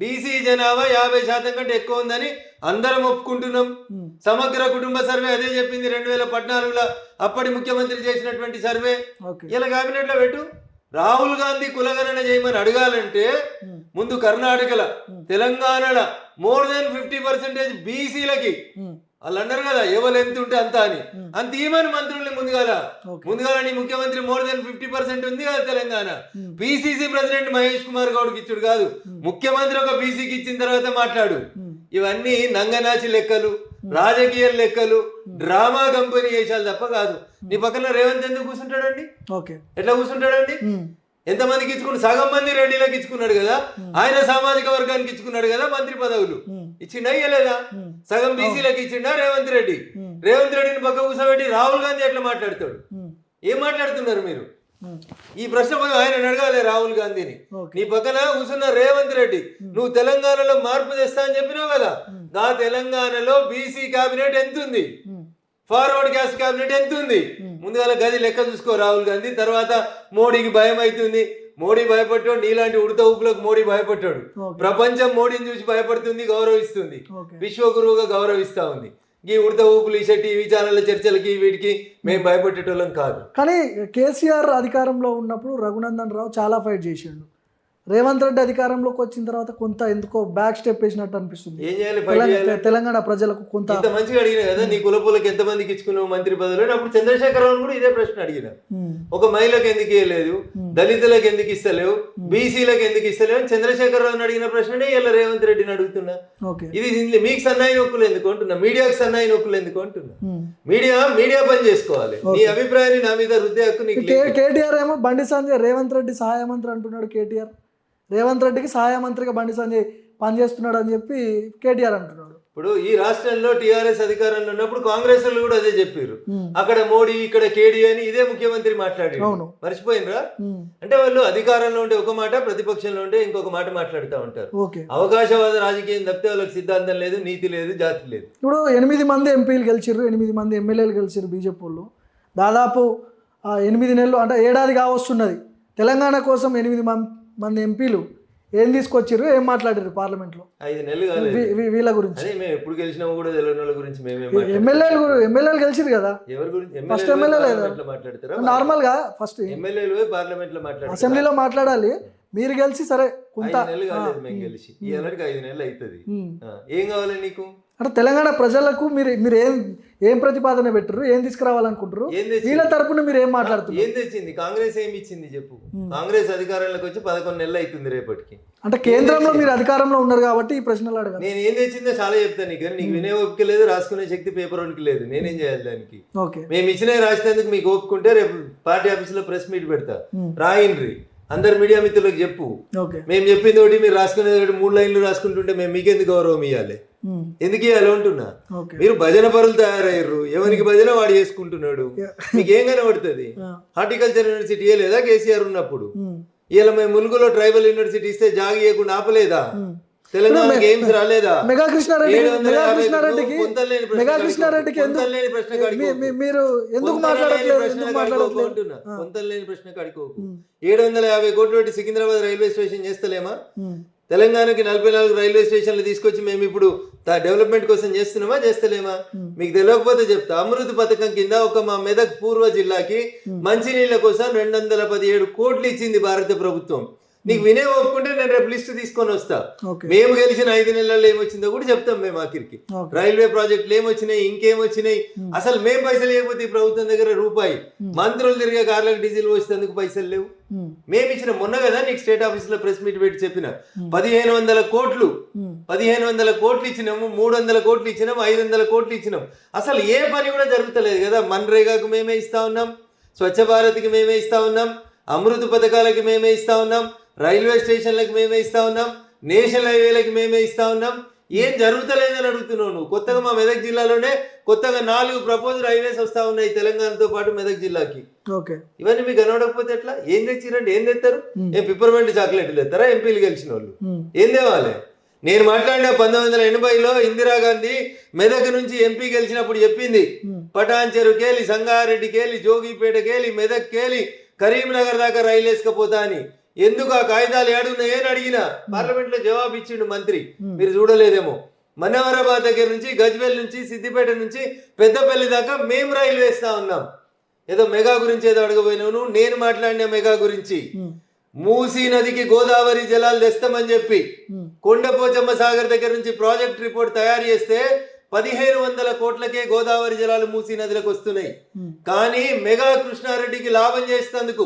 BC జనాభా 50% కంటే ఎక్కువ ఉందని అందరం ఒప్పుకుంటున్నాం. సమగ్ర కుటుంబ సర్వే అదే చెప్పింది 2014లో అప్పటి ముఖ్యమంత్రి చేసినటువంటి సర్వే. ఇలా కేబినెట్ లో పెట్టు. రాహుల్ గాంధీ కులగణన చేయమని అడగాలంటే ముందు కర్ణాటకల తెలంగాణలో మోర్ దెన్ 50% బీసీలకి వాళ్ళు అన్నారు కదా ఎవరు ఎంత ఉంటే అంత అని అంత ఈమని మంత్రుల్ని ముందుగా నీ ముఖ్యమంత్రి మోర్ దెన్ 50% ఉంది కదా తెలంగాణ. పిసిసి ప్రెసిడెంట్ మహేష్ కుమార్ గౌడ్కి ఇచ్చుడు కాదు, ముఖ్యమంత్రి ఒక బీసీకి ఇచ్చిన తర్వాత మాట్లాడు. ఇవన్నీ నంగనాచి లెక్కలు, రాజకీయ లెక్కలు, డ్రామా కంపెనీ వేసాలు తప్ప కాదు. నీ పక్కన రేవంత్ ఎందుకు కూర్చుంటాడండి? ఎట్లా కూర్చుంటాడండి? ఎంతమందికి ఇచ్చుకున్నాడు? సగం మంది రెడ్డిలకు ఇచ్చుకున్నాడు కదా, ఆయన సామాజిక వర్గానికి ఇచ్చుకున్నాడు కదా మంత్రి పదవులు. ఇచ్చిండా ఇయ్యలేదా? సగం బీసీలకు ఇచ్చిండా రేవంత్ రెడ్డి? రేవంత్ రెడ్డిని పక్క కూర్చోబెట్టి రాహుల్ గాంధీ ఎట్లా మాట్లాడతాడు? ఏం మాట్లాడుతున్నారు మీరు? ఈ ప్రశ్న ఆయన అడగాలి రాహుల్ గాంధీని. నీ పక్కన కూర్చున్న రేవంత్ రెడ్డి నువ్వు తెలంగాణలో మార్పు తెస్తా అని చెప్పినావు కదా, ఆ తెలంగాణలో బీసీ కేబినెట్ ఎంత ఉంది, ఫార్వర్డ్ క్యాస్ట్ కేబినెట్ ఎంత ఉంది? ముందుగా గది లెక్క చూసుకో రాహుల్ గాంధీ. తర్వాత మోడీకి భయం అవుతుంది, మోడీ భయపడ్డాడు. నీలాంటి ఉడత ఊపులకు మోడీ భయపడ్డాడు. ప్రపంచం మోడీని చూసి భయపడుతుంది, గౌరవిస్తుంది, విశ్వగురువుగా గౌరవిస్తా ఉంది. ఈ ఉడత ఊపులు ఇచ్చే టీవీ ఛానళ్ళ చర్చలకి వీటికి మేము భయపడేటోళ్ళం కాదు. కానీ కేసీఆర్ అధికారంలో ఉన్నప్పుడు రఘునందన్ రావు చాలా ఫైట్ చేసిండు. రేవంత్ రెడ్డి అధికారంలోకి వచ్చిన తర్వాత కొంత ఎందుకో బ్యాక్ స్టెప్ వేసినట్టు అనిపిస్తుంది. ఏం చేయాలి? తెలంగాణ ప్రజలకు కొంత ఇంత మంచిగా అడిగినా కదా, నీ కులపులకు ఎంత మందికి ఇచ్చుకున్నావు మంత్రి పదవులు? అప్పుడు చంద్రశేఖరరావు కూడా ఇదే ప్రశ్న అడిగిన. ఒక మహిళకు ఎందుకు ఇవ్వలేదు, దళితులకు ఎందుకు ఇస్తలేవు, బీసీలకు ఎందుకు ఇస్తలేవు అని చంద్రశేఖరరావుని అడిగిన ప్రశ్ననే ఇలా రేవంత్ రెడ్డిని అడుగుతున్నా. ఇది మీకు సన్నాయి నొక్కులు ఎందుకు అంటున్నా, మీడియాకు సన్నాయి నొక్కులు ఎందుకు అంటున్నా. మీడియా పని చేసుకోవాలి. నీ అభిప్రాయాన్ని నా మీద రుద్దే హక్కు నీకు. కేటీఆర్ ఏమో బండి సంజయ్ రేవంత్ రెడ్డి సహాయ మంత్రి అంటున్నాడు. కేటీఆర్ రేవంత్ రెడ్డికి సహాయ మంత్రిగా బండి సంజయ్ పనిచేస్తున్నాడు అని చెప్పి కేటీఆర్ అంటున్నాడు. ఇప్పుడు ఈ రాష్ట్రంలో టీఆర్ఎస్ అధికారంలో ఉన్నప్పుడు కాంగ్రెస్ వాళ్ళు కూడా అదే చెప్పారు. అక్కడ మోడీ ఇక్కడ కేడీ అని ఇదే ముఖ్యమంత్రి మాట్లాడారు. మర్చిపోయినరా? అంటే వాళ్ళు అధికారంలో ఉంటే ఒక మాట, ప్రతిపక్షంలో ఉంటే ఇంకొక మాట మాట్లాడుతూ ఉంటారు. అవకాశవాద రాజకీయం తప్పితే వాళ్ళకి సిద్ధాంతం లేదు, నీతి లేదు, జాతి లేదు. ఇప్పుడు 8 మంది ఎంపీలు గెలిచిర్రు, 8 మంది ఎమ్మెల్యేలు గెలిచిర్రు బీజేపీ వాళ్ళు. దాదాపు 8 నెలలు అంటే ఏడాది కావస్తున్నది. తెలంగాణ కోసం 8 మంది ఎంపీలు ఏం తీసుకొచ్చారు, ఏం మాట్లాడారు పార్లమెంట్లో? 5 నెలలు కాలేదు వీళ్ళ గురించి. మేము ఎప్పుడు గెలిచినాము కూడా తెలియని వాళ్ళ గురించి ఎమ్మెల్యేలు గెలిచిరు కదా. ఎవరి గురించి? ఫస్ట్ ఎమ్మెల్యే లేదా మాట్లాడతారా? నార్మల్ గా ఫస్ట్ ఎమ్మెల్యేలు పార్లమెంట్ లో మాట్లాడారు, అసెంబ్లీలో మాట్లాడాలి. మీరు గెలిచి సరే కొంత 5 నెలలు కాలేదు మేము గెలిచి, ఈ ఏళ్ళకి 5 నెలలు అవుతుంది. ఏం కావాలి నీకు? అంటే తెలంగాణ ప్రజలకు మీరు ఏం ప్రతిపాదన పెట్టరు, ఏం తీసుకురావాలనుకుంటారు? వీళ్ళ తరపున మీరు ఏం మాట్లాడుతున్నారు? ఏం తెచ్చింది కాంగ్రెస్? ఏమి ఇచ్చింది చెప్పు? కాంగ్రెస్ అధికారంలోకి వచ్చి 11 నెలలు అవుతుంది రేపటికి. అంటే కేంద్రంలో మీరు అధికారంలో ఉన్నారు కాబట్టి ఈ ప్రశ్నలు అడగాలి. నేను ఏం తెచ్చిందో చాలా చెప్తాను నీకు. నీకు వినే ఓపిక లేదు, రాసుకునే శక్తి పేపర్ వరకు లేదు. నేనేం చేయాలి దానికి? మేము ఇచ్చిన రాసేందుకు మీకు ఓపుకుంటే రేపు పార్టీ ఆఫీస్ లో ప్రెస్ మీట్ పెడతా, రాయిండ్రి, అందరు మీడియా మిత్రులకు చెప్పు. మేము చెప్పింది ఒకటి, మీరు రాసుకునేది ఒకటి. 3 లైన్లు రాసుకుంటుంటే మేము మీకెందుకు గౌరవం ఇవ్వాలి? ఎందుకు ఇవ్వాలి అంటున్నా. మీరు భజన పరులు తయారయ్యారు, ఎవరికి భజన వాడు చేసుకుంటున్నాడు. మీకు ఏం కనబడుతుంది? హార్టికల్చర్ యూనివర్సిటీ ఇవ్వలేదా కేసీఆర్ ఉన్నప్పుడు? ఇలా మేము ములుగులో ట్రైబల్ యూనివర్సిటీ ఇస్తే జాగి ఇవ్వకుండా ఆపలేదా? తెలంగాణ గేమ్స్ రాలేదా? మెగా కృష్ణారెడ్డికి మీరు ఎందుకు పొంతలేని ప్రశ్న కడుకోకు. 750 కోట్లు పెట్టి సికింద్రాబాద్ రైల్వే స్టేషన్ చేస్తలేమా? తెలంగాణకి 44 రైల్వే స్టేషన్లు తీసుకొచ్చి మేము ఇప్పుడు డెవలప్మెంట్ కోసం చేస్తున్నామా, చేస్తలేమా? మీకు తెలియకపోతే చెప్తా. అమృత్ పథకం కింద ఒక మా మెదక్ పూర్వ జిల్లాకి మంచినీళ్ళ కోసం 217 కోట్లు ఇచ్చింది భారత ప్రభుత్వం. నీకు వినే ఒప్పుకుంటే నేను రేపు లిస్ట్ తీసుకొని వస్తా. మేము గెలిచిన 5 నెలల్లో ఏమొచ్చిందో కూడా చెప్తాం. మేము ఆఖరికి రైల్వే ప్రాజెక్టులు ఏమొచ్చినాయి, ఇంకేమొచ్చినాయి, అసలు మేము పైసలు లేకపోతే ఈ ప్రభుత్వం దగ్గర రూపాయి. మంత్రులు తిరిగే కార్లకు డీజిల్ పోసేందుకు పైసలు లేవు. మేము ఇచ్చిన మొన్న కదా నీకు స్టేట్ ఆఫీస్ లో ప్రెస్ మీట్ పెట్టి చెప్పిన 1500 కోట్లు ఇచ్చినాము, 300 కోట్లు ఇచ్చినాం, 500 కోట్లు ఇచ్చినాం. అసలు ఏ పని కూడా జరుగుతలేదు కదా. మన్రేగాకు మేమే ఇస్తా ఉన్నాం, స్వచ్ఛ భారత్కి మేమే ఇస్తా ఉన్నాం, అమృత్ పథకాలకి మేమే ఇస్తా ఉన్నాం, రైల్వే స్టేషన్లకు మేమే ఇస్తా ఉన్నాం, నేషనల్ హైవేలకి మేమే ఇస్తా ఉన్నాం. ఏం జరుగుతలేదని అడుగుతున్నావు నువ్వు. కొత్తగా మా మెదక్ జిల్లాలోనే కొత్తగా 4 ప్రపోజ్డ్ హైవేస్ వస్తా ఉన్నాయి తెలంగాణతో పాటు మెదక్ జిల్లాకి. ఇవన్నీ మీకు కనబడకపోతే ఎట్లా? ఏం తెచ్చిరండి? ఏం తెస్తారు? ఏం పిప్పర్మెంట్ చాక్లెట్లు తెస్తారా ఎంపీలు గెలిచిన వాళ్ళు? ఏం తేవాలి? నేను మాట్లాడిన 1980లో ఇందిరాగాంధీ మెదక్ నుంచి ఎంపీ గెలిచినప్పుడు చెప్పింది, పటాన్ చెరుకేలి, సంగారెడ్డికేలి, జోగిపేటకేలి, మెదక్కేలి, కరీంనగర్ దాకా రైలు వేసుకపోతా అని. ఎందుకు ఆ కాగితాలు ఏడున్నాయి అని అడిగిన పార్లమెంట్ లో జవాబు ఇచ్చిండు మంత్రి, మీరు చూడలేదేమో. మనవరాబాద్ దగ్గర నుంచి గజ్వేల్ నుంచి సిద్దిపేట నుంచి పెద్దపల్లి దాకా మేము రైలు వేస్తా ఉన్నాం. ఏదో మెగా గురించి ఏదో అడగబోయినావు, నేను మాట్లాడిన మెగా గురించి. మూసీ నదికి గోదావరి జలాలు తెస్తామని చెప్పి కొండపోచమ్మ సాగర్ దగ్గర నుంచి ప్రాజెక్ట్ రిపోర్ట్ తయారు చేస్తే 1500 కోట్లకే గోదావరి జలాలు మూసీ నదిలోకి వస్తున్నాయి. కానీ మెగా కృష్ణారెడ్డికి లాభం చేసేందుకు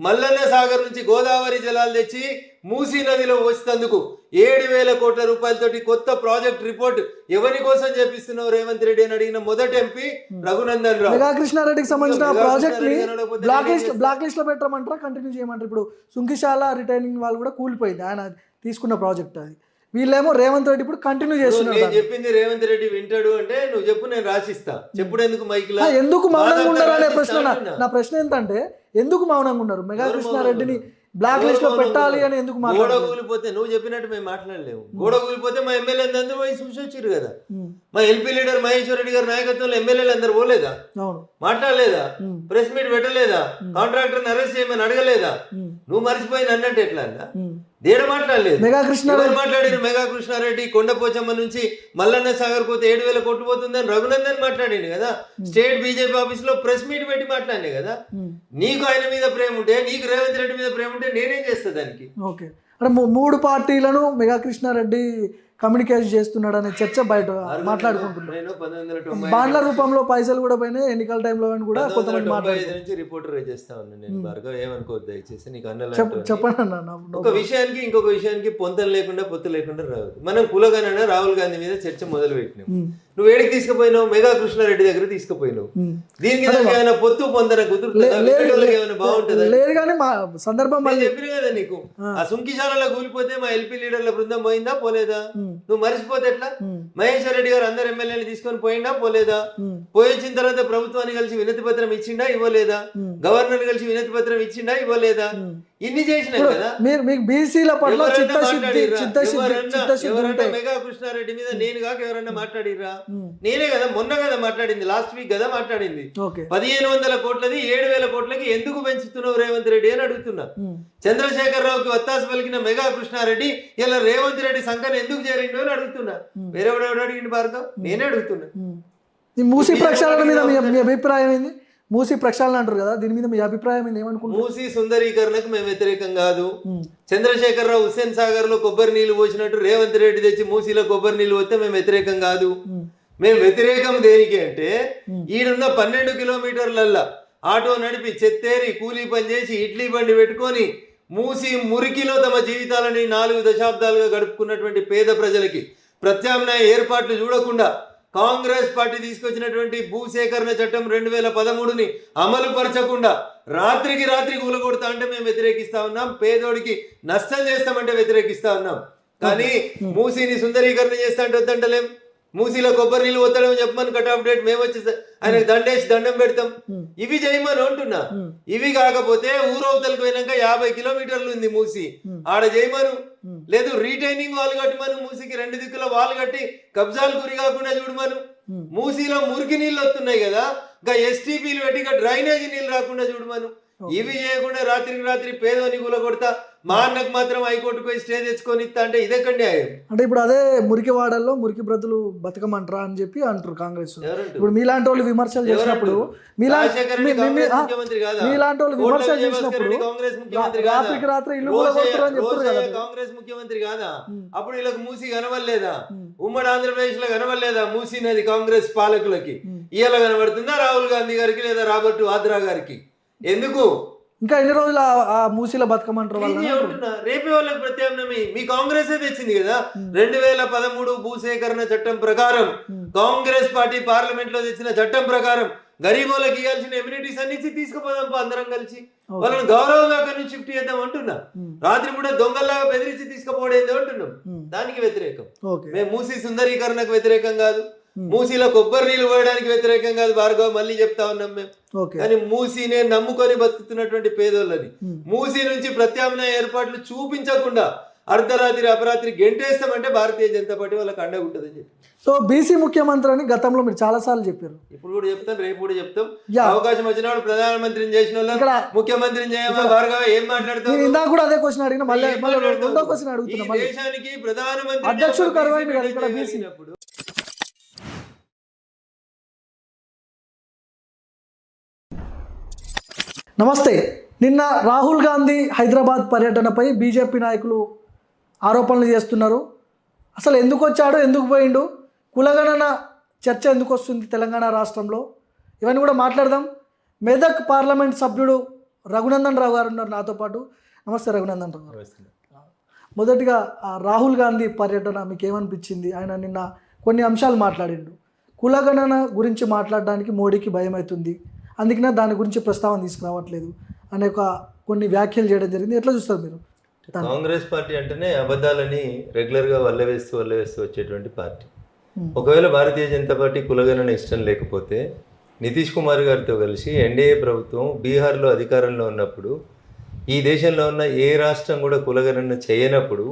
మల్లన్న సాగర్ నుంచి గోదావరి జలాలు తెచ్చి మూసీ నదిలో వచ్చేందుకు 7,000 కోట్ల రూపాయలతోటి కొత్త ప్రాజెక్ట్ రిపోర్ట్ ఎవరి కోసం చేపిస్తున్నావు రేవంత్ రెడ్డి అని అడిగిన మొదటి ఎంపీ రఘునందన్ రావు. మెగా కృష్ణారెడ్డికి సంబంధించిన ప్రాజెక్ట్ ని బ్లాక్ లిస్ట్ లో పెట్టమంటారా, కంటిన్యూ చేయమంటారు? ఇప్పుడు సుంకిశాల రిటైనింగ్ వాళ్ళు కూడా కూలిపోయింది ఆయన తీసుకున్న ప్రాజెక్ట్. అది వీళ్ళేమో రేవంత్ రెడ్డి ఇప్పుడు కంటిన్యూ చేస్తున్నారు. నేను చెప్పింది రేవంత్ రెడ్డి వింటాడు అంటే నువ్వు చెప్పు, నేను రాసిస్తా. చెప్పుడు ఎందుకు మైక్లా? ఎందుకు మౌనంగా ఉన్నారు అనే ప్రశ్న నా ప్రశ్న ఏంటంటే, ఎందుకు మౌనంగా ఉన్నారు? మెగా కృష్ణారెడ్డిని బ్లాక్ లిస్ట్ లో పెట్టాలి అని ఎందుకు గోడ కూలిపోతే నువ్వు చెప్పినట్టు మేము మాట్లాడలేము. గోడ కూలిపోతే మా ఎమ్మెల్యేలు అందరూ పోయి చూసి వచ్చారు కదా. మా ఎల్పీ లీడర్ మహేశ్వర్ రెడ్డి గారి నాయకత్వంలో ఎమ్మెల్యేలు అందరు పోలేదా? మాట్లాడలేదా? ప్రెస్ మీట్ పెట్టలేదా? కాంట్రాక్టర్ అరెస్ట్ చేయమని అడగలేదా? నువ్వు మర్చిపోయిన అన్నట్టు ఎట్లా అన్నా? దేడు మాట్లాడలేదు. మెగా కృష్ణారెడ్డి కొండపోచమ్మ నుంచి మల్లన్న సాగర్ పోతే 7,000 కోట్లు పోతుందని రఘునందన్ మాట్లాడింది కదా. స్టేట్ బీజేపీ ఆఫీస్ లో ప్రెస్ మీట్ పెట్టి మాట్లాడినాయి కదా. నీకు ఆయన మీద ప్రేమ ఉంటే, నీకు రేవంత్ రెడ్డి మీద ప్రేమ ఉంటే నేనేం చేస్తా దానికి? ఓకే, అంటే 3 పార్టీలను మెగా కృష్ణారెడ్డి కమ్యూనికేట్ చేస్తున్నాడు అనే చర్చ బయట మాట్లాడుకుంటున్నారు. బాండ్ల రూపంలో పైసలు కూడా పోయినాయి ఎన్నికల టైంలో అని కూడా కొంతమంది నుంచి రిపోర్టర్ చేస్తా ఉన్నాను నేను. భార్గవ్ ఏమనుకోవద్దు దయచేసి. నీకు చెప్పండి అన్న. ఒక విషయానికి ఇంకొక విషయానికి పొంతం లేకుండా పొత్తు లేకుండా రాదు. మనం కులగనైనా రాహుల్ గాంధీ మీద చర్చ మొదలు పెట్టినాం. నువ్వు ఏడికి తీసుకుపోయినావు? మెగా కృష్ణారెడ్డి దగ్గర తీసుకుపోయినావు. దీనికి ఏమైనా పొత్తు పొందన కుదురుతుందా? బాగుంటుంది లేదు కానీ మా సందర్భం చెప్పిన కదా నీకు. ఆ సుంకిశాలలో కూలిపోతే మా ఎల్పీ లీడర్ల బృందం పోయిందా పోలేదా? నువ్వు మర్చిపోతే ఎట్లా? మహేశ్వర్ రెడ్డి గారు అందరు ఎమ్మెల్యేలు తీసుకొని పోయిందా పోలేదా? పోయి వచ్చిన తర్వాత ప్రభుత్వాన్ని కలిసి వినతి పత్రం ఇచ్చిండా ఇవ్వలేదా? గవర్నర్ కలిసి వినతి పత్రం ఇచ్చిండా ఇవ్వలేదా? ఇన్ని చేసినాయి కదా. మీకు బీసీల పట్ల మెగా కృష్ణారెడ్డి మీద నేను కాక ఎవరన్నా మాట్లాడిరా? నేనే కదా మొన్న కదా మాట్లాడింది, లాస్ట్ వీక్ కదా మాట్లాడింది. 1,500 కోట్లది 7,000 కోట్లకి ఎందుకు పెంచుతున్నావు రేవంత్ రెడ్డి అని అడుగుతున్నా. చంద్రశేఖర్ రావుకి వత్తాసు పలికిన మెగా కృష్ణారెడ్డి ఇలా రేవంత్ రెడ్డి సంఖ్యను ఎందుకు చేరిండు అని అడుగుతున్నా. వేరేవాడు అడిగింది భారతం, నేనే అడుగుతున్నా. మూసీ ప్రక్షాళన మీద మీ అభిప్రాయం ఏంది? మూసీ ప్రక్షాళన అంటారు కదా, దీని మీద మీ అభిప్రాయం ఏమనుకుంటున్నారు? మూసీ సుందరీకరణకు మేము వ్యతిరేకం కాదు. చంద్రశేఖర్ రావు హుస్సేన్ సాగర్ లో కొబ్బరి నీళ్లు పోసినట్టు రేవంత్ రెడ్డి తెచ్చి మూసీలో కొబ్బరి నీళ్లు వస్తే మేము వ్యతిరేకం కాదు. మేము వ్యతిరేకం దేనికి అంటే, ఈడున్న 12 కిలోమీటర్లల్లా ఆటో నడిపి చెత్తేరి కూలీ పని చేసి ఇడ్లీ బండి పెట్టుకొని మూసి మురికిలో తమ జీవితాలని 4 దశాబ్దాలుగా గడుపుకున్నటువంటి పేద ప్రజలకి ప్రత్యామ్నాయ ఏర్పాట్లు చూడకుండా కాంగ్రెస్ పార్టీ తీసుకొచ్చినటువంటి భూసేకరణ చట్టం 2013ని అమలు పరచకుండా రాత్రికి రాత్రి కూలగొడతా అంటే మేము వ్యతిరేకిస్తా ఉన్నాం. పేదోడికి నష్టం చేస్తామంటే వ్యతిరేకిస్తా ఉన్నాం. కానీ మూసీని సుందరీకరణ చేస్తా అంటే వద్దంటలేం. మూసీలో కొబ్బరి నీళ్ళు వద్దడం చెప్పమని కట్ ఆఫ్ డేట్ మేము వచ్చేసి ఆయనకు దండేసి దండం పెడతాం. ఇవి చేయమని అంటున్నా. ఇవి కాకపోతే ఊరవతలకు పోయినాక 50 కిలోమీటర్లు ఉంది మూసి, ఆడ చేయమను. లేదు రీటైనింగ్ వాల్ కట్టమను. మూసికి 2 దిక్కుల వాల్ కట్టి కబ్జాలు గురి కాకుండా చూడమను. మూసీలో మురికి నీళ్ళు వస్తున్నాయి కదా, ఇంకా ఎస్టీపీలు పెట్టి డ్రైనేజీ నీళ్ళు రాకుండా చూడమను. ఇవి చేయకుండా రాత్రికి రాత్రి పేదోని కూలగొడతా, మా అన్నకు మాత్రం హైకోర్టుకు పోయి స్టే తెచ్చుకొని ఇస్తా అంటే ఇదెక్కడ న్యాయం? అంటే ఇప్పుడు అదే మురికి వాడల్లో మురికి బ్రతులు బతకమంటారా అని చెప్పి అంటారు కాంగ్రెస్. ఇప్పుడు మీలాంటి వాళ్ళు విమర్శలు చేసినప్పుడు మీలాంటి వాళ్ళు విమర్శలు చేసినప్పుడు రాత్రికి రాత్రి ఇల్లు కూలగొడతారు అని చెప్తారు కదా. కాంగ్రెస్ ముఖ్యమంత్రి కాదా? అప్పుడు వీళ్ళకి మూసి కనవలేదా? ఉమ్మడి ఆంధ్రప్రదేశ్ లో కనవలేదా మూసీ నది కాంగ్రెస్ పాలకులకి? ఇవాళ కనబడుతుందా రాహుల్ గాంధీ గారికి లేదా రాబర్ట్ వాద్రా గారికి? ఎందుకు ఇంకా ఎన్ని రోజులు ఆ మూసీలో బతకమంటారు? రేపే వాళ్ళకి ప్రత్యామ్నాయం మీ కాంగ్రెస్ తెచ్చింది కదా. 2013 భూసేకరణ చట్టం ప్రకారం కాంగ్రెస్ పార్టీ పార్లమెంట్ లో తెచ్చిన చట్టం ప్రకారం గరీబోళ్ళకి ఇవ్వాల్సిన ఎమ్యూనిటీస్ అన్ని తీసుకుపోదాం అందరం కలిసి. వాళ్ళని గౌరవంగా అక్కడి నుంచి షిఫ్ట్ చేద్దాం అంటున్నా. రాత్రి కూడా దొంగల్లాగా బెదిరించి తీసుకుపోవడం అంటున్నాం. దానికి వ్యతిరేకం. మేము మూసీ సుందరీకరణకు వ్యతిరేకం కాదు. మూసీలో కొబ్బరి నీళ్ళు పోయడానికి వ్యతిరేకం కాదు భార్గవ్, మళ్ళీ చెప్తా ఉన్నాం మేము. కానీ మూసీనే నమ్ముకొని బతుకుతున్నటువంటి పేదోళ్ళని మూసీ నుంచి ప్రత్యామ్నాయ ఏర్పాట్లు చూపించకుండా అర్ధరాత్రి అపరాత్రి గెంటేస్తామంటే భారతీయ జనతా పార్టీ వాళ్ళకి అండగా ఉంటుందని చెప్పి సో బీసీ ముఖ్యమంత్రి అని గతంలో మీరు చాలాసార్లు చెప్పారు. ఇప్పుడు కూడా చెప్తాం, రేపు కూడా చెప్తాం. యా. అవకాశం వచ్చినప్పుడు ప్రధానమంత్రిని చేసిన వాళ్ళ ముఖ్యమంత్రిని చేయమా భార్గవ ఏం మాట్లాడతావు? నేను ఇందాక కూడా అదే క్వశ్చన్ అడిగిన, మళ్ళీ రెండో క్వశ్చన్ అడుగుతున్నా. ఈ దేశానికి ప్రధానమంత్రి అధ్యక్షుడు కరువైంది కదా ఇక్కడ బీసీ. నమస్తే. నిన్న రాహుల్ గాంధీ హైదరాబాద్ పర్యటనపై బీజేపీ నాయకులు ఆరోపణలు చేస్తున్నారు. అసలు ఎందుకు వచ్చాడు, ఎందుకు పోయిండు, కులగణన చర్చ ఎందుకు వస్తుంది తెలంగాణ రాష్ట్రంలో, ఇవన్నీ కూడా మాట్లాడదాం. మెదక్ పార్లమెంట్ సభ్యుడు రఘునందన్ రావు గారు ఉన్నారు నాతో పాటు. నమస్తే రఘునందన్ రావు గారు. మొదటిగా రాహుల్ గాంధీ పర్యటన మీకు ఏమనిపించింది? ఆయన నిన్న కొన్ని అంశాలు మాట్లాడిండు. కులగణన గురించి మాట్లాడడానికి మోడీకి భయం అవుతుంది, అందుకనే దాని గురించి ప్రస్తావన తీసుకురావట్లేదు అనే కొన్ని వ్యాఖ్యలు చేయడం జరిగింది. ఎట్లా చూస్తారు మీరు? కాంగ్రెస్ పార్టీ అంటేనే అబద్ధాలని రెగ్యులర్గా వల్లవేస్తూ వచ్చేటువంటి పార్టీ. ఒకవేళ భారతీయ జనతా పార్టీ కులగణన ఇష్టం లేకపోతే నితీష్ కుమార్ గారితో కలిసి ఎన్డీఏ ప్రభుత్వం బీహార్లో అధికారంలో ఉన్నప్పుడు, ఈ దేశంలో ఉన్న ఏ రాష్ట్రం కూడా కులగణన చేయనప్పుడు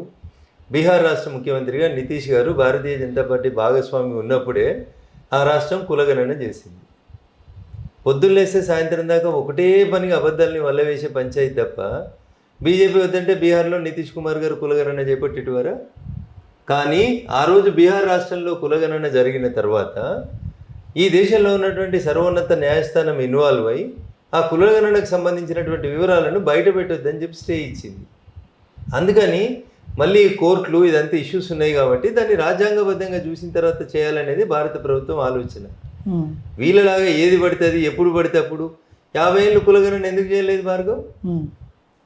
బీహార్ రాష్ట్ర ముఖ్యమంత్రిగా నితీష్ గారు భారతీయ జనతా పార్టీ భాగస్వామి ఉన్నప్పుడే ఆ రాష్ట్రం కులగణన చేసింది. పొద్దున్నేస్తే సాయంత్రం దాకా ఒకటే పనిగా అబద్ధాలని వల్లవేసే పంచాయతీ తప్ప బీజేపీ వద్దంటే బీహార్లో నితీష్ కుమార్ గారు కులగణన చేపట్టేటివారా? కానీ ఆ రోజు బీహార్ రాష్ట్రంలో కులగణన జరిగిన తర్వాత ఈ దేశంలో ఉన్నటువంటి సర్వోన్నత న్యాయస్థానం ఇన్వాల్వ్ అయి ఆ కులగణనకు సంబంధించినటువంటి వివరాలను బయట పెట్టొద్దని చెప్పి స్టే ఇచ్చింది. అందుకని మళ్ళీ కోర్టులు ఇదంతా ఇష్యూస్ ఉన్నాయి కాబట్టి దాన్ని రాజ్యాంగబద్ధంగా చూసిన తర్వాత చేయాలనేది భారత ప్రభుత్వం ఆలోచన. వీళ్ళలాగా ఏది పడుతుంది ఎప్పుడు పడితే అప్పుడు 50 ఏళ్ళు కులగణన ఎందుకు చేయలేదు భార్గవ్?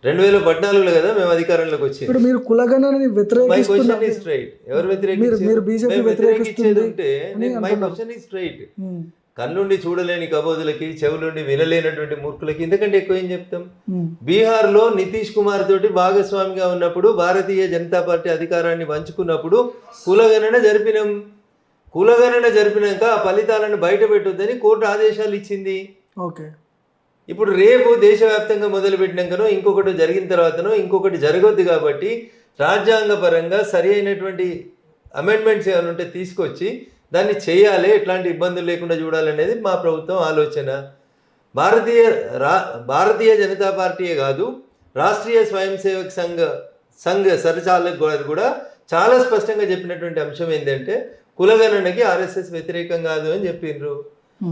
2014లో కదా మేము అధికారంలోకి వచ్చింది. ఇప్పుడు మీరు కులగణనని వ్యతిరేకిస్తున్నారు. ఎవరు వ్యతిరేకించేది? My question is straight. కన్నుండి చూడలేని కబోదులకి, చెవులుండి వినలేనటువంటి మూర్ఖులకి ఇంతకంటే ఎక్కువ ఏం చెప్తాం? బీహార్లో నితీష్ కుమార్ తోటి భాగస్వామిగా ఉన్నప్పుడు, భారతీయ జనతా పార్టీ అధికారాన్ని పంచుకున్నప్పుడు కులగణన జరిపినాం. కులగణన జరిపినాక ఆ ఫలితాలను బయట పెట్టొద్దని కోర్టు ఆదేశాలు ఇచ్చింది. ఓకే. ఇప్పుడు రేపు దేశవ్యాప్తంగా మొదలుపెట్టినాకనో ఇంకొకటి జరిగిన తర్వాతనో ఇంకొకటి జరగొద్దు కాబట్టి రాజ్యాంగపరంగా సరి అయినటువంటి అమెండ్మెంట్స్ ఏమైనా ఉంటే తీసుకొచ్చి దాన్ని చేయాలి, ఎట్లాంటి ఇబ్బందులు లేకుండా చూడాలనేది మా ప్రభుత్వం ఆలోచన. భారతీయ జనతా పార్టీయే కాదు, రాష్ట్రీయ స్వయం సేవక్ సంఘ సంచాలక్ గారు కూడా చాలా స్పష్టంగా చెప్పినటువంటి అంశం ఏంటంటే కులగణనకి ఆర్ఎస్ఎస్ వ్యతిరేకం కాదు అని చెప్పిండ్రు.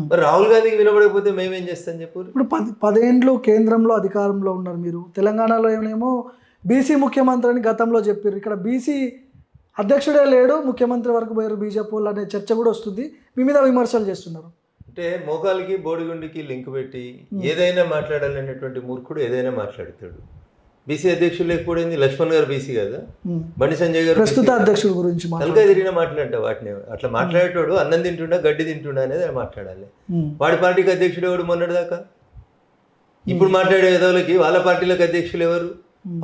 మరి రాహుల్ గాంధీకి వినబడకపోతే మేమేం చేస్తాం చెప్పు? ఇప్పుడు 10 ఏండ్లు కేంద్రంలో అధికారంలో ఉన్నారు మీరు. తెలంగాణలో ఏమో బీసీ ముఖ్యమంత్రి అని గతంలో చెప్పారు. ఇక్కడ బీసీ అధ్యక్షుడే లేడు, ముఖ్యమంత్రి వరకు పోయారు బీజేపీ వాళ్ళు అనే చర్చ కూడా వస్తుంది. మీ మీద విమర్శలు చేస్తున్నారు. అంటే మోకాలికి బోడిగుండికి లింక్ పెట్టి ఏదైనా మాట్లాడాలనేటువంటి మూర్ఖుడు ఏదైనా మాట్లాడతాడు. బీసీ అధ్యక్షులు లేకపోయింది లక్ష్మణ్ గారు బీసీ కదా, బండి సంజయ్ గారు ప్రస్తుత అధ్యక్షుడు గురించి తలకాయ తిరిగిన మాట్లాడంట. వాటిని అట్లా మాట్లాడేటోడు అన్నం తింటుండా గడ్డి తింటుండా అనేది మాట్లాడాలి. వాడి పార్టీకి అధ్యక్షుడు ఎవడు మొన్నటిదాకా? ఇప్పుడు మాట్లాడే విధవులకి వాళ్ళ పార్టీలకు అధ్యక్షులు ఎవరు?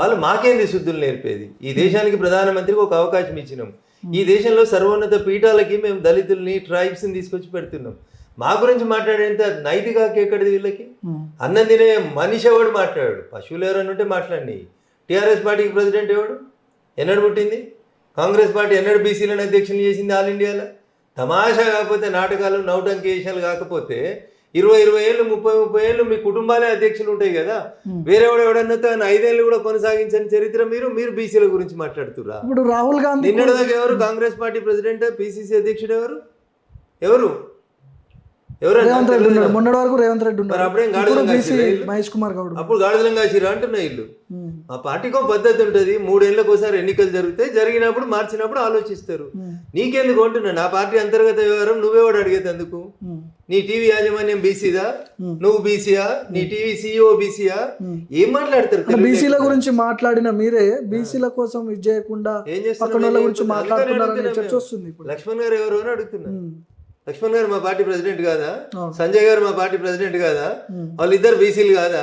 వాళ్ళు మాకేంది శుద్ధులు నేర్పేది? ఈ దేశానికి ప్రధానమంత్రికి ఒక అవకాశం ఇచ్చినాం. ఈ దేశంలో సర్వోన్నత పీఠాలకి మేము దళితుల్ని, ట్రైబ్స్ని తీసుకొచ్చి పెడుతున్నాం. మా గురించి మాట్లాడేంత నైతికాకి ఎక్కడిది వీళ్ళకి? అన్నం తినే మనిషి ఎవడు మాట్లాడాడు? పశువులు ఎవరన్నా ఉంటే మాట్లాడి. టీఆర్ఎస్ పార్టీకి ప్రెసిడెంట్ ఎవడు? ఎన్నడు పుట్టింది? కాంగ్రెస్ పార్టీ ఎన్నడు బీసీలను అధ్యక్షులు చేసింది ఆల్ ఇండియాలో? తమాషా కాకపోతే, నాటకాలు నౌటంకి వేషాలు కాకపోతే 20 ఏళ్ళు 30 ఏళ్ళు మీ కుటుంబాలే అధ్యక్షులు ఉంటాయి కదా. వేరేవాడు ఎవడన్నా 5 ఏళ్ళు కూడా కొనసాగించని చరిత్ర మీరు బీసీల గురించి మాట్లాడుతురా? ఇప్పుడు రాహుల్ గాంధీ నిన్నటిదాకా ఎవరు కాంగ్రెస్ పార్టీ ప్రెసిడెంట్, పిసిసి అధ్యక్షుడు ఎవరు? మొన్నటి వరకు రేవంత్ రెడ్డి ఉన్నారు. మహేష్ కుమార్ గౌడ్ అప్పుడు గాడిదలం కాసిరా అంటున్నా వీళ్ళు. మా పార్టీకి ఒక పద్ధతి ఉంటుంది. 3 ఏళ్ళకి ఒకసారి ఎన్నికలు జరుగుతాయి. జరిగినప్పుడు మార్చినప్పుడు ఆలోచిస్తారు. నీకెందుకు అంటున్నా? నా పార్టీ అంతర్గత వ్యవహారం నువ్వేవాడు అడిగేందుకు? నీ టీవీ యాజమాన్యం బీసీదా? నువ్వు బీసీయా? నీ టీవీ సీఈఓ బీసీయా? ఏం మాట్లాడతారు? బీసీల గురించి మాట్లాడిన మీరే బీసీల కోసం ఇది చేయకుండా ఏం చేస్తున్నారు? లక్ష్మణ్ గారు ఎవరు అని అడుగుతున్నా. లక్ష్మణ్ గారు మా పార్టీ ప్రెసిడెంట్ కాదా? సంజయ్ గారు మా పార్టీ ప్రెసిడెంట్ కాదా? వాళ్ళిద్దరు బీసీలు కాదా?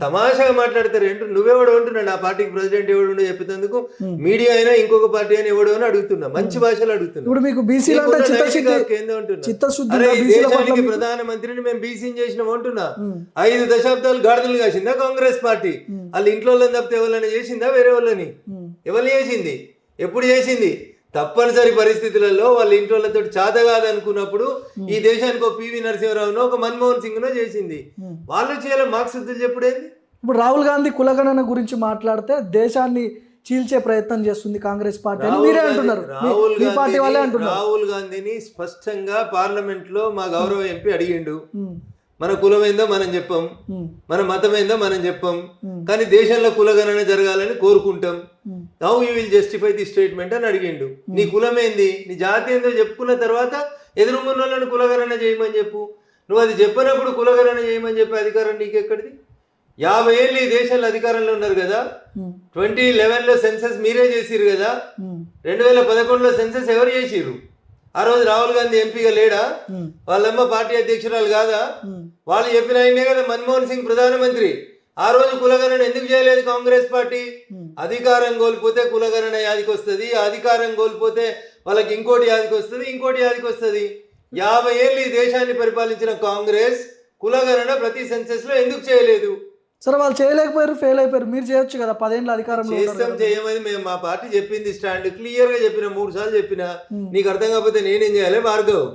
తమాషాగా మాట్లాడతారు. ఏంటో నువ్వెవడు అంటున్నా? నా పార్టీకి ప్రెసిడెంట్ ఎవడు చెప్పేందుకు మీడియా అయినా ఇంకొక పార్టీ అయినా ఎవడు అని అడుగుతున్నా. మంచి భాషలో అడుగుతున్నా. ప్రధానమంత్రిని మేము బీసీని చేసినాం అంటున్నా. 5 దశాబ్దాలు గాడిదలు కాసిందా కాంగ్రెస్ పార్టీ? వాళ్ళు ఇంట్లో తప్పితే ఎవరైనా చేసిందా? వేరే వాళ్ళని ఎవరు చేసింది? ఎప్పుడు చేసింది? తప్పనిసరి పరిస్థితులలో వాళ్ళ ఇంట్లో చేత కాదనుకున్నప్పుడు ఈ దేశానికి ఒక పివి నరసింహరావునో ఒక మన్మోహన్ సింగ్నో చేసింది. వాళ్ళు చేయాలి మాకు చెప్పుడేంది? ఇప్పుడు రాహుల్ గాంధీ కులగణన గురించి మాట్లాడితే దేశాన్ని చీల్చే ప్రయత్నం చేస్తుంది కాంగ్రెస్ పార్టీ అని మీరే అంటున్నారు. రాహుల్ గాంధీని స్పష్టంగా పార్లమెంట్ లో మా గౌరవ ఎంపీ అడిగిండు. మన కులమైందో మనం చెప్పాం, మన మతమైందో మనం చెప్పాం, కానీ దేశంలో కులగణన జరగాలని కోరుకుంటాం. How you will justify the statement అని అడిగిండు. నీ కులమేంది, నీ జాతి ఏందో చెప్పుకున్న తర్వాత ఎదురుగున్న వాళ్ళని కులగణన చేయమని చెప్పు. నువ్వు అది చెప్పినప్పుడు కులగణన చేయమని చెప్పే అధికారం నీకెక్కడిది? 50 ఏళ్ళు ఈ దేశంలో అధికారంలో ఉన్నారు కదా. 2011లో సెన్సస్ మీరే చేసిరు కదా. 2011లో సెన్సస్ ఎవరు చేసిర్రు? ఆ రోజు రాహుల్ గాంధీ ఎంపీగా లేడా? వాళ్ళమ్మ పార్టీ అధ్యక్షురాలు కాదా? వాళ్ళు చెప్పిన ఆయనే కదా మన్మోహన్ సింగ్ ప్రధానమంత్రి. ఆ రోజు కులగణన ఎందుకు చేయలేదు కాంగ్రెస్ పార్టీ? అధికారం కోల్పోతే కులగణన యాదికి వస్తుంది, అధికారం కోల్పోతే వాళ్ళకి ఇంకోటి యాదికి వస్తుంది, ఇంకోటి యాదికి వస్తుంది. 50 ఏళ్ళు ఈ దేశాన్ని పరిపాలించిన కాంగ్రెస్ కులగణన ప్రతి సెన్సెస్ లో ఎందుకు చేయలేదు? సరే, వాళ్ళు చేయలేకపోయారు, ఫెయిల్ అయిపోయారు. మీరు చేయొచ్చు కదా, 10 ఏళ్ళ అధికారంలో చేస్తాం చేయమని మేము మా పార్టీ చెప్పింది. స్టాండ్ క్లియర్ గా చెప్పిన, 3 సార్లు చెప్పిన. నీకు అర్థం కాకపోతే నేనేం చేయాలి? భార్గవ్,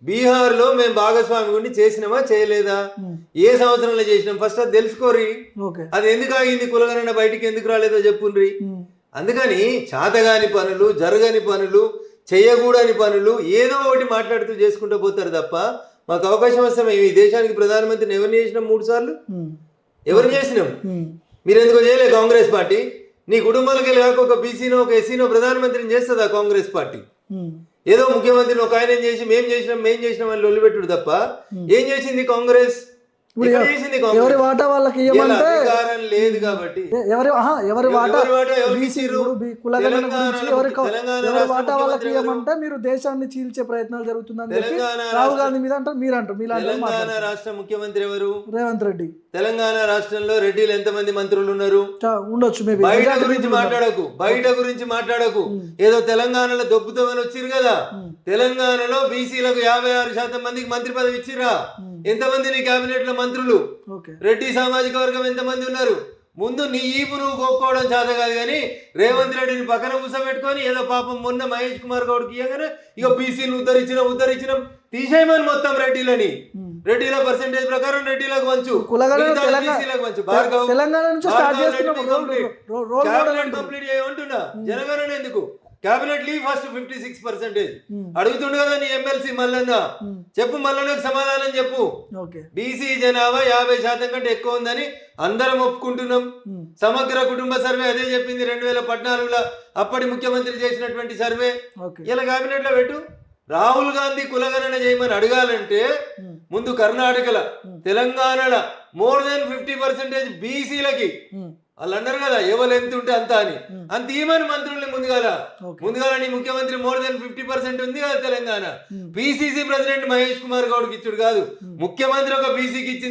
బీహార్ లో మేము భాగస్వామి ఉండి చేసినామా చేయలేదా? ఏ సంవత్సరంలో చేసినాం? ఫస్ట్ అది తెలుసుకోరి. అది ఎందుకు ఆగింది? కులగణన బయటికి ఎందుకు రాలేదో చెప్పుండ్రి. అందుకని చేతగాని పనులు, జరగని పనులు, చేయకూడని పనులు ఏదో ఒకటి మాట్లాడుతూ చేసుకుంటూ పోతారు తప్ప మాకు అవకాశం వస్తే మేము ఈ దేశానికి ప్రధానమంత్రిని ఎవరిని చేసినాం? 3 సార్లు ఎవరు చేసినాం? మీరు ఎందుకో చేయలే కాంగ్రెస్ పార్టీ? నీ కుటుంబాలకి వెళ్ళాక ఒక బీసీనో ఒక ఎస్సీనో ప్రధానమంత్రిని చేస్తుందా కాంగ్రెస్ పార్టీ? ఏదో ముఖ్యమంత్రిని ఒక ఆయన చేసి మేం చేసినాం అని లొల్లి పెట్టుడు తప్ప ఏం చేసింది కాంగ్రెస్? ఎవరి వాటా వాళ్ళకి ఇవ్వమంటే లేదు కాబట్టి ఎవరి వాటా కులగణన గురించి ఎవరి వాటా వాళ్ళకి ఇవ్వమంటే మీరు దేశాన్ని చీల్చే ప్రయత్నాలు జరుగుతుందని చెప్పి రాహుల్ గాంధీ మీద అంటారు. మీరు అంటారు తెలంగాణ రాష్ట్ర ముఖ్యమంత్రి ఎవరు? రేవంత్ రెడ్డి. తెలంగాణ రాష్ట్రంలో రెడ్డిలు ఎంతమంది మంత్రులు ఉన్నారు? ఉండొచ్చు. బయట గురించి మాట్లాడకు. ఏదో తెలంగాణలో దొబ్బుతామని వచ్చిరు కదా. తెలంగాణలో బీసీలకు 56% మందికి మంత్రి పదవి ఇచ్చిరా. ఎంతమంది నీ కేబినెట్ లో మంత్రులు? రెడ్డి సామాజిక వర్గం ఎంతమంది ఉన్నారు? ముందు నీ ఈపు నువ్వు కోక్కోవడం చేత కాదు కానీ రేవంత్ రెడ్డిని పక్కన కూర్చోబెట్టుకొని ఏదో పాపం మొన్న మహేష్ కుమార్ గౌడ్కి ఇవ్వగానే ఇక బీసీలు ఉద్ధరించినాం తీసేయమని మొత్తం రెడ్డిలని. రెడ్డిల పర్సెంటేజ్ ప్రకారం రెడ్డిలకు వంచు, కంప్లీట్ చేయమంటున్నా. జనగణన ఎందుకు? Cabinet leave first 56%. అడుగుతుండు కదా నీ ఎమ్మెల్సీ మల్లన్న. చెప్పు, మల్లన్నకు సమాధానం చెప్పు. బీసీ జనాభా 50% కంటే ఎక్కువ ఉందని అందరం ఒప్పుకుంటున్నాం. సమగ్ర కుటుంబ సర్వే అదే చెప్పింది 2014లో అప్పటి ముఖ్యమంత్రి చేసినటువంటి సర్వే. ఇలా క్యాబినెట్ లో పెట్టు. రాహుల్ గాంధీ కులగణన చేయమని అడగాలంటే ముందు కర్ణాటకలో, తెలంగాణలో మోర్ దెన్ 50% బీసీలకి వాళ్ళు అన్నారు కదా ఎవరు ఎంత ఉంటే అంత అని. అంత ఈమని మంత్రుల్ని ముందుగా నీ ముఖ్యమంత్రి మోర్ దెన్ 50% ఉంది కదా తెలంగాణ. పిసిసి ప్రెసిడెంట్ మహేష్ కుమార్ గౌడ్కి ఇచ్చుడు కాదు, ముఖ్యమంత్రి ఒక బీసీకి ఇచ్చిన